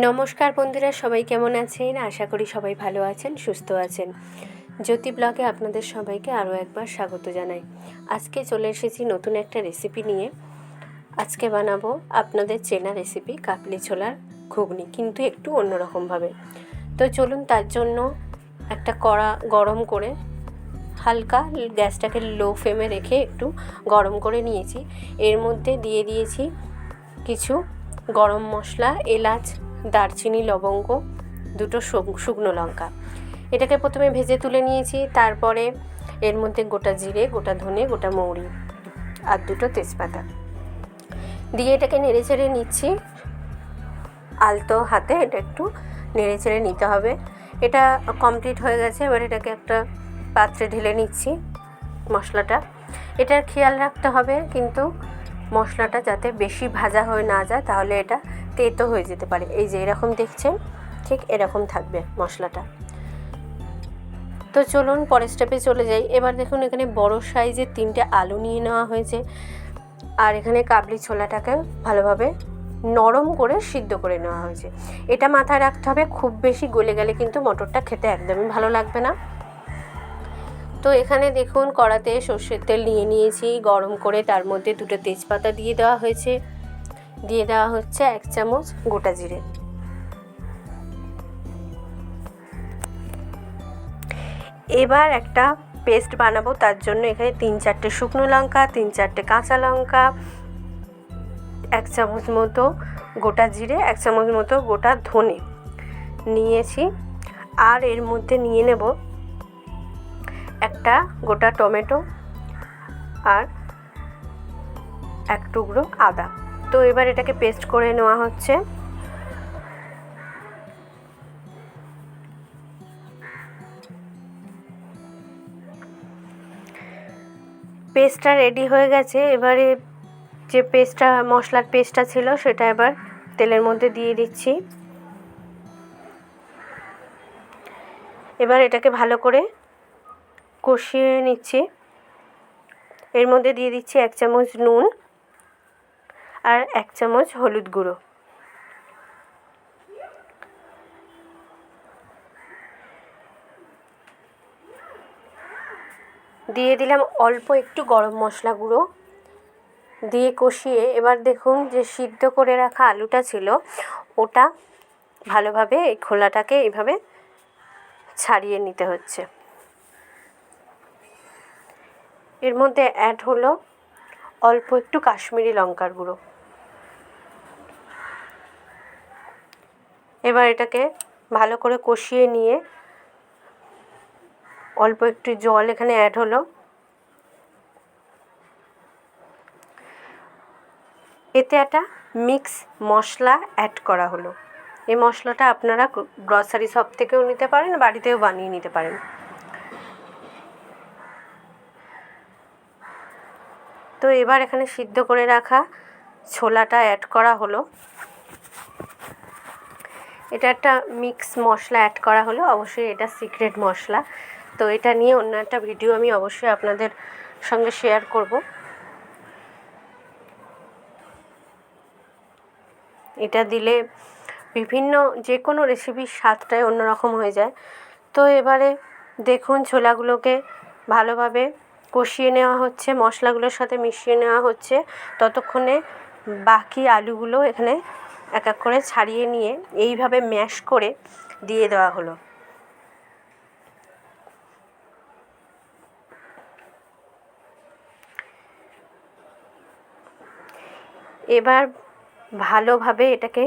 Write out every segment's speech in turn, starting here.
নমস্কার বন্ধুরা, সবাই কেমন আছেন? আশা করি সবাই ভালো আছেন, সুস্থ আছেন। জ্যোতি ব্লগে আপনাদের সবাইকে আরও একবার স্বাগত জানাই। আজকে চলে এসেছি নতুন একটা রেসিপি নিয়ে। আজকে বানাবো আপনাদের চেনা রেসিপি কাবলি ছোলার ঘুগনি, কিন্তু একটু অন্যরকমভাবে। তো চলুন, তার জন্য একটা কড়া গরম করে হালকা গ্যাসটাকে লো ফ্লেমে রেখে একটু গরম করে নিয়েছি। এর মধ্যে দিয়ে দিয়েছি কিছু গরম মশলা, এলাচ, দারচিনি, লবঙ্গ, দুটো শুকনো লঙ্কা। এটাকে প্রথমে ভেজে তুলে নিয়েছি। তারপরে এর মধ্যে গোটা জিরে, গোটা ধনে, গোটা মৌরি আর দুটো তেজপাতা দিয়ে এটাকে নেড়ে চেড়ে নিচ্ছি। আলতো হাতে এটা একটু নেড়ে চেড়ে নিতে হবে। এটা কমপ্লিট হয়ে গেছে। এবার এটাকে একটা পাত্রে ঢেলে নিচ্ছি মশলাটা। এটার খেয়াল রাখতে হবে কিন্তু মশলাটা যাতে বেশি ভাজা হয়ে না যায়, তাহলে এটা তেতো হয়ে যেতে পারে। এই যে এরকম দেখছেন, ঠিক এরকম থাকবে মশলাটা। তো চলুন পরের স্টেপে চলে যাই। এবার দেখুন, এখানে বড় সাইজের 3টে আলু নিয়ে নেওয়া হয়েছে। আর এখানে কাবলি ছোলাটাকে ভালোভাবে নরম করে সিদ্ধ করে নেওয়া হয়েছে। এটা মাথায় রাখতে হবে, খুব বেশি গলে গেলে কিন্তু মটরটা খেতে একদমই ভালো লাগবে না। তো এখানে দেখুন, কড়াতে সর্ষের তেল নিয়ে নিয়েছি গরম করে। তার মধ্যে দুটো তেজপাতা দিয়ে দেওয়া হয়েছে। দিয়ে দেওয়া হচ্ছে 1 চামচ গোটা জিরে। এবার একটা পেস্ট বানাবো, তার জন্য এখানে 3-4টে শুকনো লঙ্কা, 3-4টে কাঁচা লঙ্কা, 1 চামচ মতো গোটা জিরে, 1 চামচ মতো গোটা ধনে নিয়েছি। আর এর মধ্যে নিয়ে নেব একটা গোটা টমেটো আর 1 টুকরো আদা। তো এবার এটাকে পেস্ট করে নেওয়া হচ্ছে। পেস্টটা রেডি হয়ে গেছে। এবারে যে মশলার পেস্টটা ছিল সেটা এবার তেলের মধ্যে দিয়ে দিচ্ছি। এবার এটাকে ভালো করে কষিয়ে নিচ্ছি। এর মধ্যে দিয়ে দিচ্ছি 1 চামচ নুন আর 1 চামচ হলুদ গুঁড়ো। দিয়ে দিলাম অল্প একটু গরম মশলা গুঁড়ো। দিয়ে কষিয়ে এবার দেখুন, যে সিদ্ধ করে রাখা আলুটা ছিল ওটা ভালোভাবে এই খোলাটাকে এইভাবে ছাড়িয়ে নিতে হচ্ছে। এর মধ্যে অ্যাড হলো অল্প একটু কাশ্মীরি লঙ্কার গুঁড়ো। এবার এটাকে ভালো করে কষিয়ে নিয়ে অল্প একটু জল এখানে অ্যাড হলো। এতে একটা মিক্স মশলা অ্যাড করা হলো। এই মশলাটা আপনারা গ্রসারি শপ থেকেও নিতে পারেন, বাড়িতেও বানিয়ে নিতে পারেন। তো এবার এখানে সিদ্ধ করে রাখা ছোলাটা অ্যাড করা হলো। এটা একটা মিক্স মশলা অ্যাড করা হলো। অবশ্যই এটা সিক্রেট মশলা। তো এটা নিয়ে অন্য একটা ভিডিও আমি অবশ্যই আপনাদের সঙ্গে শেয়ার করব। এটা দিলে বিভিন্ন যে কোনো রেসিপির স্বাদটাই অন্যরকম হয়ে যায়। তো এবারে দেখুন, ছোলাগুলোকে ভালোভাবে কষিয়ে নেওয়া হচ্ছে, মশলাগুলোর সাথে মিশিয়ে নেওয়া হচ্ছে। ততক্ষণে বাকি আলুগুলো এখানে এক এক করে ছাড়িয়ে নিয়ে এইভাবে ম্যাশ করে দিয়ে দেওয়া হলো। এবার ভালোভাবে এটাকে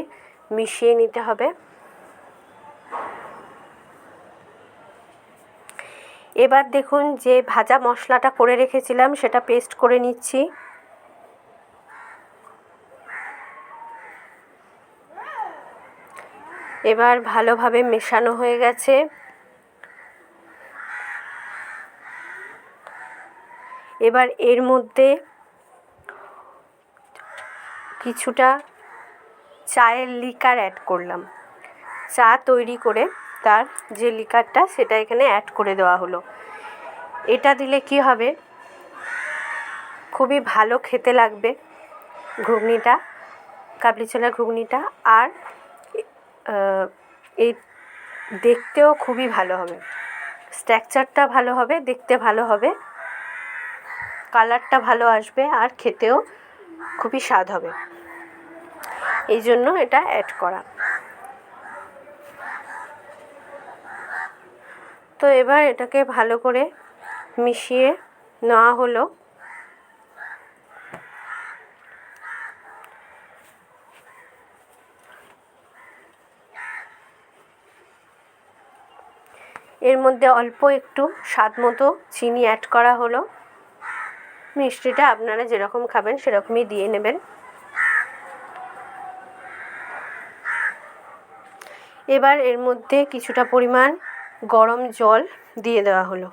মিশিয়ে নিতে হবে। এবার দেখুন, যে ভাজা মশলাটা করে রেখেছিলাম সেটা পেস্ট করে নিচ্ছি। এবার ভালোভাবে মেশানো হয়ে গেছে। এবার এর মধ্যে কিছুটা চায়ের লিকার অ্যাড করলাম। চা তৈরি করে তার যে লিকারটা সেটা এখানে অ্যাড করে দেওয়া হলো। এটা দিলে কি হবে, খুবই ভালো খেতে লাগবে ঘুগনিটা, কাবলি ছোলার ঘুগনিটা। আর এই দেখতেও খুবই ভালো হবে, স্ট্রাকচারটা ভালো হবে, দেখতে ভালো হবে, কালারটা ভালো আসবে আর খেতেও খুবই স্বাদ হবে, এই জন্য এটা অ্যাড করা। তো এবার এটাকে ভালো করে মিশিয়ে নেওয়া হলো। এর মধ্যে অল্প একটু স্বাদ মতো চিনি অ্যাড করা হলো। মিষ্টিটা আপনারা যেরকম খাবেন সেরকমই দিয়ে নেবেন। এবার এর মধ্যে কিছুটা পরিমাণ গরম জল দিয়ে দেওয়া হলো।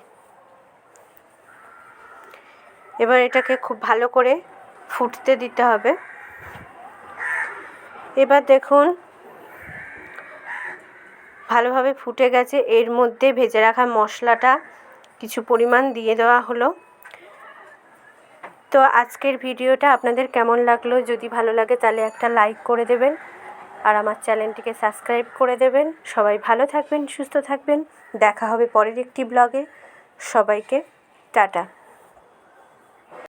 এবার এটাকে খুব ভালো করে ফুটতে দিতে হবে। এবার দেখুন ভালোভাবে ফুটে গেছে। এর মধ্যে ভেজে রাখা মশলাটা কিছু পরিমাণ দিয়ে দেওয়া হলো। তো আজকের ভিডিওটা আপনাদের কেমন লাগলো? যদি ভালো লাগে তাহলে একটা লাইক করে দেবেন আর আমার চ্যানেলটিকে সাবস্ক্রাইব করে দেবেন। সবাই ভালো থাকবেন, সুস্থ থাকবেন। দেখা হবে পরের একটি ব্লগে। সবাইকে টাটা।